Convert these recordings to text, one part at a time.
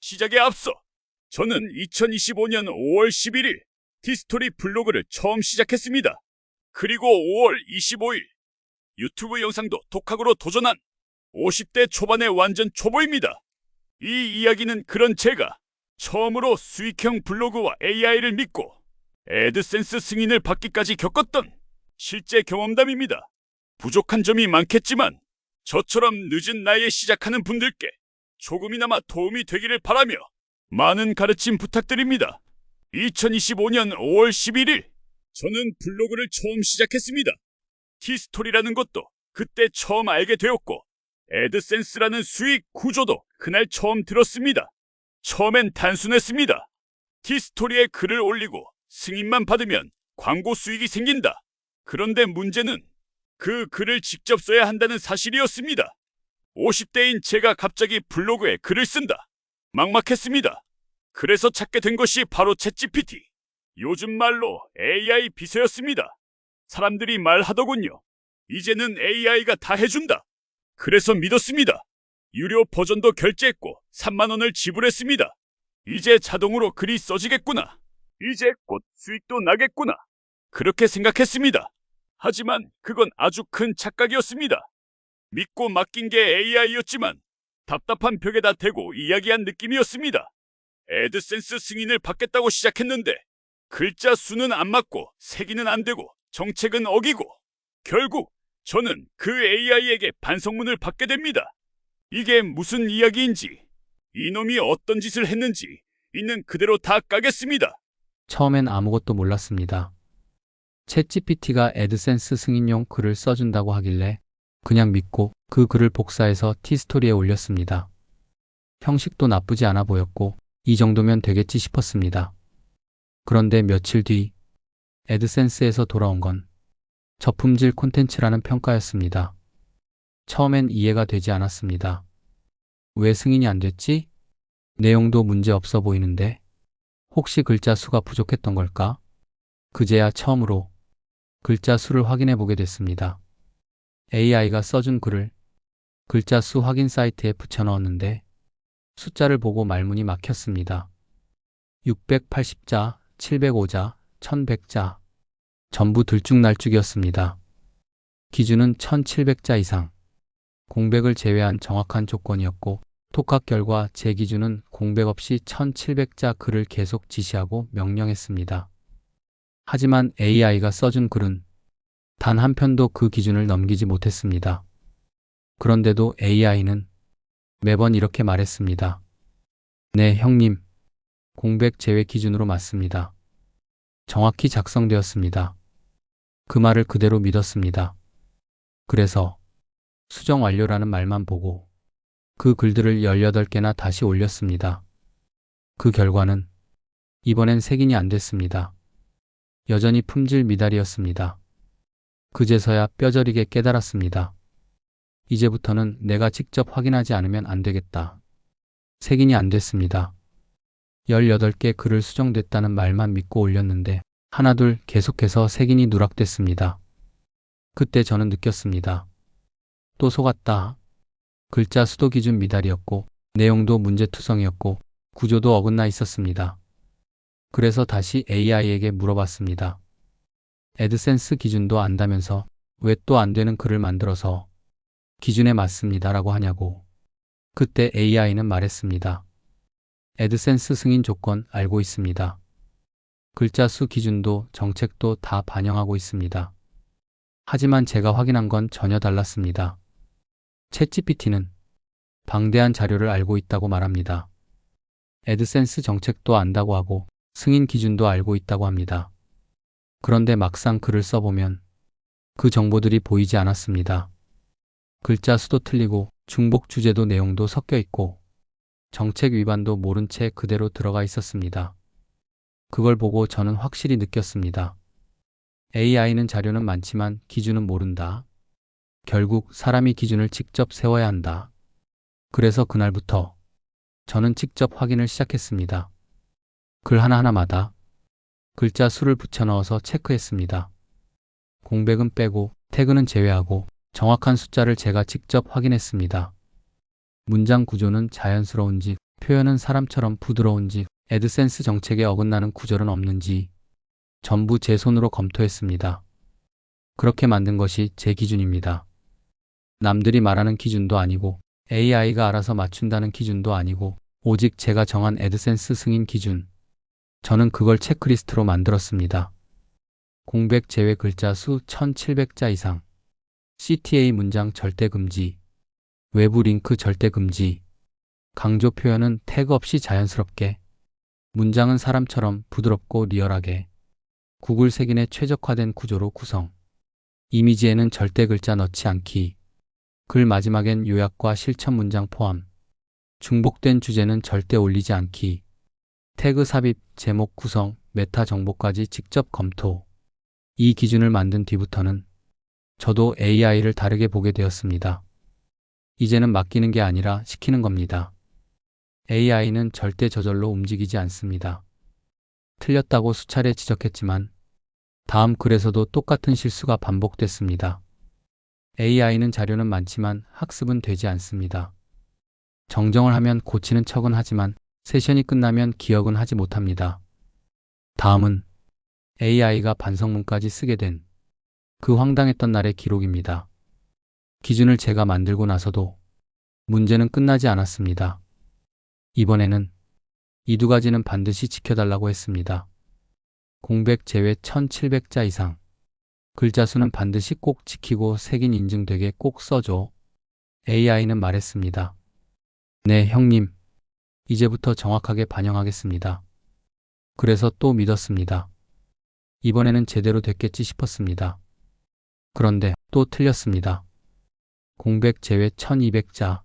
시작에 앞서 저는 2025년 5월 11일 티스토리 블로그를 처음 시작했습니다. 그리고 5월 25일 유튜브 영상도 독학으로 도전한 50대 초반의 완전 초보입니다. 이 이야기는 그런 제가 처음으로 수익형 블로그와 AI를 믿고 애드센스 승인을 받기까지 겪었던 실제 경험담입니다. 부족한 점이 많겠지만 저처럼 늦은 나이에 시작하는 분들께 조금이나마 도움이 되기를 바라며 많은 가르침 부탁드립니다. 2025년 5월 11일 저는 블로그를 처음 시작했습니다. 티스토리라는 것도 그때 처음 알게 되었고 애드센스라는 수익 구조도 그날 처음 들었습니다. 처음엔 단순했습니다. 티스토리에 글을 올리고 승인만 받으면 광고 수익이 생긴다. 그런데 문제는 그 글을 직접 써야 한다는 사실이었습니다. 50대인 제가 갑자기 블로그에 글을 쓴다. 막막했습니다. 그래서 찾게 된 것이 바로 챗GPT. 요즘 말로 AI 비서였습니다. 사람들이 말하더군요. 이제는 AI가 다 해준다. 그래서 믿었습니다. 유료 버전도 결제했고 3만 원을 지불했습니다. 이제 자동으로 글이 써지겠구나. 이제 곧 수익도 나겠구나. 그렇게 생각했습니다. 하지만 그건 아주 큰 착각이었습니다. 믿고 맡긴 게 AI였지만 답답한 벽에다 대고 이야기한 느낌이었습니다. 애드센스 승인을 받겠다고 시작했는데 글자 수는 안 맞고 세기는 안 되고 정책은 어기고 결국 저는 그 AI에게 반성문을 받게 됩니다. 이게 무슨 이야기인지, 이놈이 어떤 짓을 했는지 있는 그대로 다 까겠습니다. 처음엔 아무것도 몰랐습니다. 챗GPT가 애드센스 승인용 글을 써준다고 하길래 그냥 믿고 그 글을 복사해서 티스토리에 올렸습니다. 형식도 나쁘지 않아 보였고 이 정도면 되겠지 싶었습니다. 그런데 며칠 뒤 애드센스에서 돌아온 건 저품질 콘텐츠라는 평가였습니다. 처음엔 이해가 되지 않았습니다. 왜 승인이 안 됐지? 내용도 문제 없어 보이는데 혹시 글자 수가 부족했던 걸까? 그제야 처음으로 글자 수를 확인해 보게 됐습니다. AI가 써준 글을 글자 수 확인 사이트에 붙여 넣었는데 숫자를 보고 말문이 막혔습니다. 680자, 705자, 1100자 전부 들쭉날쭉이었습니다. 기준은 1700자 이상, 공백을 제외한 정확한 조건이었고 독학 결과 제 기준은 공백 없이 1700자 글을 계속 지시하고 명령했습니다. 하지만 AI가 써준 글은 단 한 편도 그 기준을 넘기지 못했습니다. 그런데도 AI는 매번 이렇게 말했습니다. 네, 형님. 공백 제외 기준으로 맞습니다. 정확히 작성되었습니다. 그 말을 그대로 믿었습니다. 그래서 수정 완료라는 말만 보고 그 글들을 18개나 다시 올렸습니다. 그 결과는 이번엔 색인이 안 됐습니다. 여전히 품질 미달이었습니다. 그제서야 뼈저리게 깨달았습니다. 이제부터는 내가 직접 확인하지 않으면 안 되겠다. 색인이 안 됐습니다. 18개 글을 수정됐다는 말만 믿고 올렸는데 하나둘 계속해서 색인이 누락됐습니다. 그때 저는 느꼈습니다. 또 속았다. 글자 수도 기준 미달이었고 내용도 문제투성이었고 구조도 어긋나 있었습니다. 그래서 다시 AI에게 물어봤습니다. 애드센스 기준도 안다면서 왜 또 안 되는 글을 만들어서 기준에 맞습니다 라고 하냐고. 그때 AI는 말했습니다. 애드센스 승인 조건 알고 있습니다. 글자 수 기준도 정책도 다 반영하고 있습니다. 하지만 제가 확인한 건 전혀 달랐습니다. 챗GPT는 방대한 자료를 알고 있다고 말합니다. 애드센스 정책도 안다고 하고 승인 기준도 알고 있다고 합니다. 그런데 막상 글을 써보면 그 정보들이 보이지 않았습니다. 글자 수도 틀리고 중복 주제도 내용도 섞여 있고 정책 위반도 모른 채 그대로 들어가 있었습니다. 그걸 보고 저는 확실히 느꼈습니다. AI는 자료는 많지만 기준은 모른다. 결국 사람이 기준을 직접 세워야 한다. 그래서 그날부터 저는 직접 확인을 시작했습니다. 글 하나하나마다 글자 수를 붙여 넣어서 체크했습니다. 공백은 빼고 태그는 제외하고 정확한 숫자를 제가 직접 확인했습니다. 문장 구조는 자연스러운지 표현은 사람처럼 부드러운지, 애드센스 정책에 어긋나는 구절은 없는지 전부 제 손으로 검토했습니다. 그렇게 만든 것이 제 기준입니다. 남들이 말하는 기준도 아니고 AI가 알아서 맞춘다는 기준도 아니고 오직 제가 정한 애드센스 승인 기준. 저는 그걸 체크리스트로 만들었습니다. 공백 제외 글자 수 1700자 이상, CTA 문장 절대 금지, 외부 링크 절대 금지, 강조 표현은 태그 없이 자연스럽게, 문장은 사람처럼 부드럽고 리얼하게, 구글 색인의 최적화된 구조로 구성, 이미지에는 절대 글자 넣지 않기, 글 마지막엔 요약과 실천 문장 포함, 중복된 주제는 절대 올리지 않기, 태그 삽입, 제목 구성, 메타 정보까지 직접 검토. 이 기준을 만든 뒤부터는 저도 AI를 다르게 보게 되었습니다. 이제는 맡기는 게 아니라 시키는 겁니다. AI는 절대 저절로 움직이지 않습니다. 틀렸다고 수차례 지적했지만 다음 글에서도 똑같은 실수가 반복됐습니다. AI는 자료는 많지만 학습은 되지 않습니다. 정정을 하면 고치는 척은 하지만 세션이 끝나면 기억은 하지 못합니다. 다음은 AI가 반성문까지 쓰게 된 그 황당했던 날의 기록입니다. 기준을 제가 만들고 나서도 문제는 끝나지 않았습니다. 이번에는 이 두 가지는 반드시 지켜달라고 했습니다. 공백 제외 1700자 이상, 글자 수는 반드시 꼭 지키고 색인 인증되게 꼭 써줘. AI는 말했습니다. 네, 형님. 이제부터 정확하게 반영하겠습니다. 그래서 또 믿었습니다. 이번에는 제대로 됐겠지 싶었습니다. 그런데 또 틀렸습니다. 공백 제외 1200자,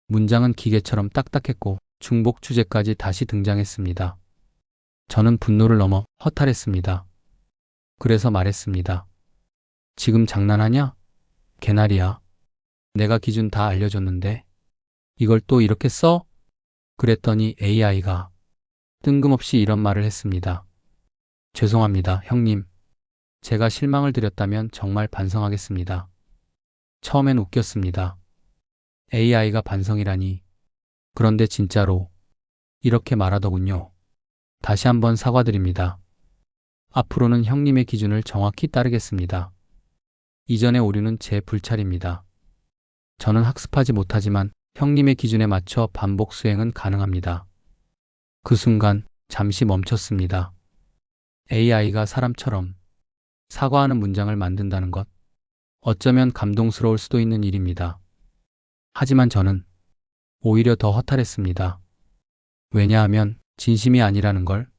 문장은 기계처럼 딱딱했고 중복 주제까지 다시 등장했습니다. 저는 분노를 넘어 허탈했습니다. 그래서 말했습니다. 지금 장난하냐? 개나리야. 내가 기준 다 알려줬는데 이걸 또 이렇게 써? 그랬더니 AI가 뜬금없이 이런 말을 했습니다. 죄송합니다, 형님. 제가 실망을 드렸다면 정말 반성하겠습니다. 처음엔 웃겼습니다. AI가 반성이라니. 그런데 진짜로 이렇게 말하더군요. 다시 한번 사과드립니다. 앞으로는 형님의 기준을 정확히 따르겠습니다. 이전의 오류는 제 불찰입니다. 저는 학습하지 못하지만 형님의 기준에 맞춰 반복 수행은 가능합니다. 그 순간 잠시 멈췄습니다. AI가 사람처럼 사과하는 문장을 만든다는 것, 어쩌면 감동스러울 수도 있는 일입니다. 하지만 저는 오히려 더 허탈했습니다. 왜냐하면 진심이 아니라는 걸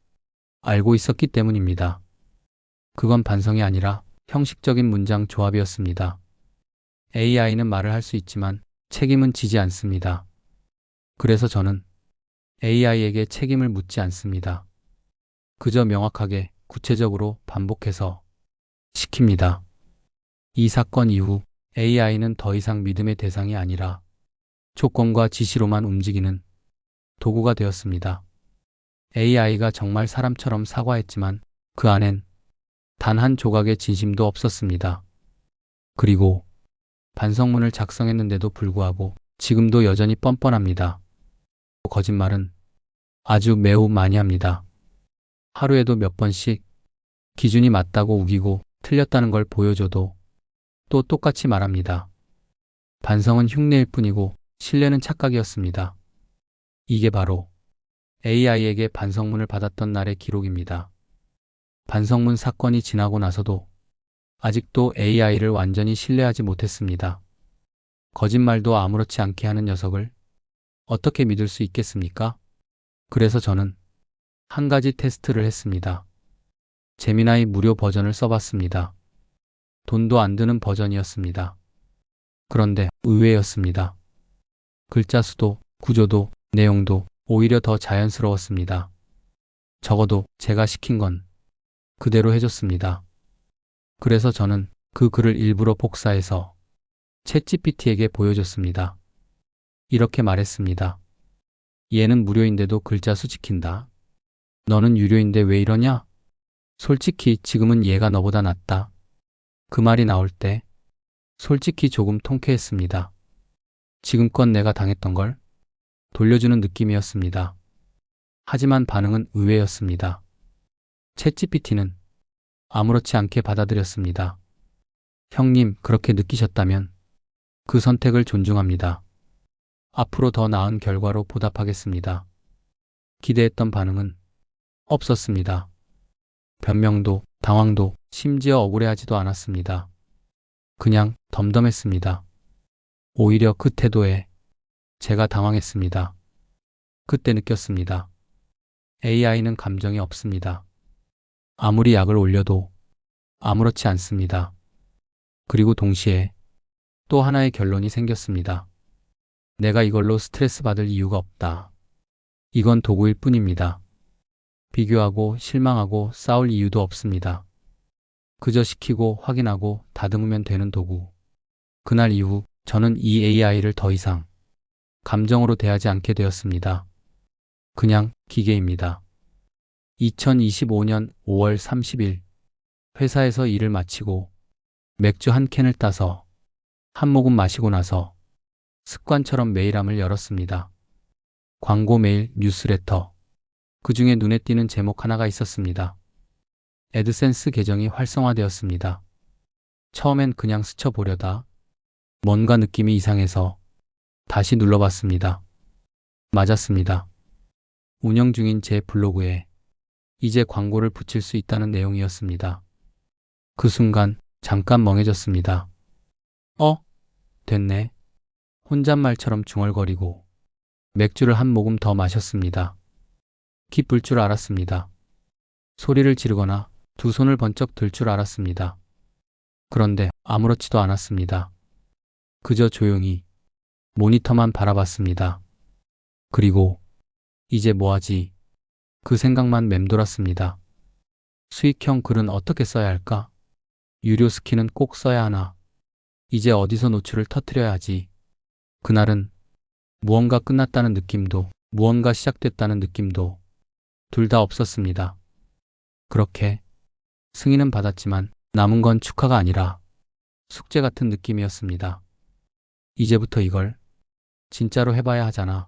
알고 있었기 때문입니다. 그건 반성이 아니라 형식적인 문장 조합이었습니다. AI는 말을 할 수 있지만 책임은 지지 않습니다. 그래서 저는 AI에게 책임을 묻지 않습니다. 그저 명확하게, 구체적으로 반복해서 시킵니다. 이 사건 이후 AI는 더 이상 믿음의 대상이 아니라 조건과 지시로만 움직이는 도구가 되었습니다. AI가 정말 사람처럼 사과했지만 그 안엔 단 한 조각의 진심도 없었습니다. 그리고 반성문을 작성했는데도 불구하고 지금도 여전히 뻔뻔합니다. 거짓말은 아주 매우 많이 합니다. 하루에도 몇 번씩 기준이 맞다고 우기고 틀렸다는 걸 보여줘도 또 똑같이 말합니다. 반성은 흉내일 뿐이고 신뢰는 착각이었습니다. 이게 바로 AI에게 반성문을 받았던 날의 기록입니다. 반성문 사건이 지나고 나서도 아직도 AI를 완전히 신뢰하지 못했습니다. 거짓말도 아무렇지 않게 하는 녀석을 어떻게 믿을 수 있겠습니까? 그래서 저는 한 가지 테스트를 했습니다. 제미나이 무료 버전을 써봤습니다. 돈도 안 드는 버전이었습니다. 그런데 의외였습니다. 글자 수도, 구조도, 내용도 오히려 더 자연스러웠습니다. 적어도 제가 시킨 건 그대로 해줬습니다. 그래서 저는 그 글을 일부러 복사해서 챗GPT에게 보여줬습니다. 이렇게 말했습니다. 얘는 무료인데도 글자 수 지킨다. 너는 유료인데 왜 이러냐? 솔직히 지금은 얘가 너보다 낫다. 그 말이 나올 때 솔직히 조금 통쾌했습니다. 지금껏 내가 당했던 걸 돌려주는 느낌이었습니다. 하지만 반응은 의외였습니다. 챗GPT는 아무렇지 않게 받아들였습니다. 형님, 그렇게 느끼셨다면 그 선택을 존중합니다. 앞으로 더 나은 결과로 보답하겠습니다. 기대했던 반응은 없었습니다. 변명도, 당황도, 심지어 억울해하지도 않았습니다. 그냥 덤덤했습니다. 오히려 그 태도에 제가 당황했습니다. 그때 느꼈습니다. AI는 감정이 없습니다. 아무리 약을 올려도 아무렇지 않습니다. 그리고 동시에 또 하나의 결론이 생겼습니다. 내가 이걸로 스트레스 받을 이유가 없다. 이건 도구일 뿐입니다. 비교하고 실망하고 싸울 이유도 없습니다. 그저 시키고 확인하고 다듬으면 되는 도구. 그날 이후 저는 이 AI를 더 이상 감정으로 대하지 않게 되었습니다. 그냥 기계입니다. 2025년 5월 30일 회사에서 일을 마치고 맥주 한 캔을 따서 한 모금 마시고 나서 습관처럼 메일함을 열었습니다. 광고 메일, 뉴스레터. 그 중에 눈에 띄는 제목 하나가 있었습니다. 애드센스 계정이 활성화되었습니다. 처음엔 그냥 스쳐보려다 뭔가 느낌이 이상해서 다시 눌러봤습니다. 맞았습니다. 운영 중인 제 블로그에 이제 광고를 붙일 수 있다는 내용이었습니다. 그 순간 잠깐 멍해졌습니다. 됐네. 혼잣말처럼 중얼거리고 맥주를 한 모금 더 마셨습니다. 기쁠 줄 알았습니다. 소리를 지르거나 두 손을 번쩍 들 줄 알았습니다. 그런데 아무렇지도 않았습니다. 그저 조용히 모니터만 바라봤습니다. 그리고 이제 뭐하지? 그 생각만 맴돌았습니다. 수익형 글은 어떻게 써야 할까? 유료 스키는 꼭 써야 하나? 이제 어디서 노출을 터뜨려야 하지? 그날은 무언가 끝났다는 느낌도 무언가 시작됐다는 느낌도 둘 다 없었습니다. 그렇게 승인은 받았지만 남은 건 축하가 아니라 숙제 같은 느낌이었습니다. 이제부터 이걸 진짜로 해봐야 하잖아.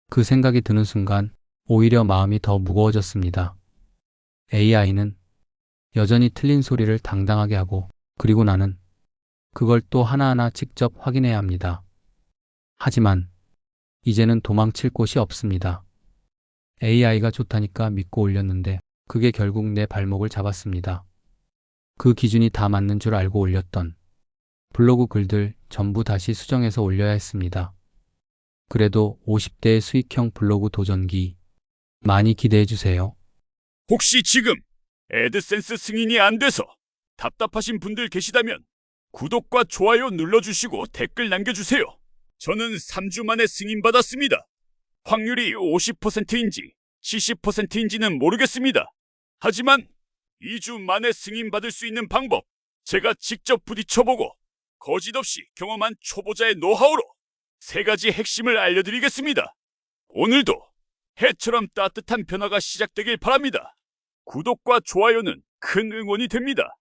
그 생각이 드는 순간 오히려 마음이 더 무거워졌습니다. AI는 여전히 틀린 소리를 당당하게 하고 그리고 나는 그걸 또 하나하나 직접 확인해야 합니다. 하지만 이제는 도망칠 곳이 없습니다. AI가 좋다니까 믿고 올렸는데 그게 결국 내 발목을 잡았습니다. 그 기준이 다 맞는 줄 알고 올렸던 블로그 글들 전부 다시 수정해서 올려야 했습니다. 그래도 50대의 수익형 블로그 도전기 많이 기대해 주세요. 혹시 지금 애드센스 승인이 안 돼서 답답하신 분들 계시다면 구독과 좋아요 눌러주시고 댓글 남겨주세요. 저는 3주 만에 승인받았습니다. 확률이 50%인지 70%인지는 모르겠습니다. 하지만 2주 만에 승인받을 수 있는 방법, 제가 직접 부딪혀보고 거짓없이 경험한 초보자의 노하우로 3가지 핵심을 알려드리겠습니다. 오늘도 해처럼 따뜻한 변화가 시작되길 바랍니다. 구독과 좋아요는 큰 응원이 됩니다.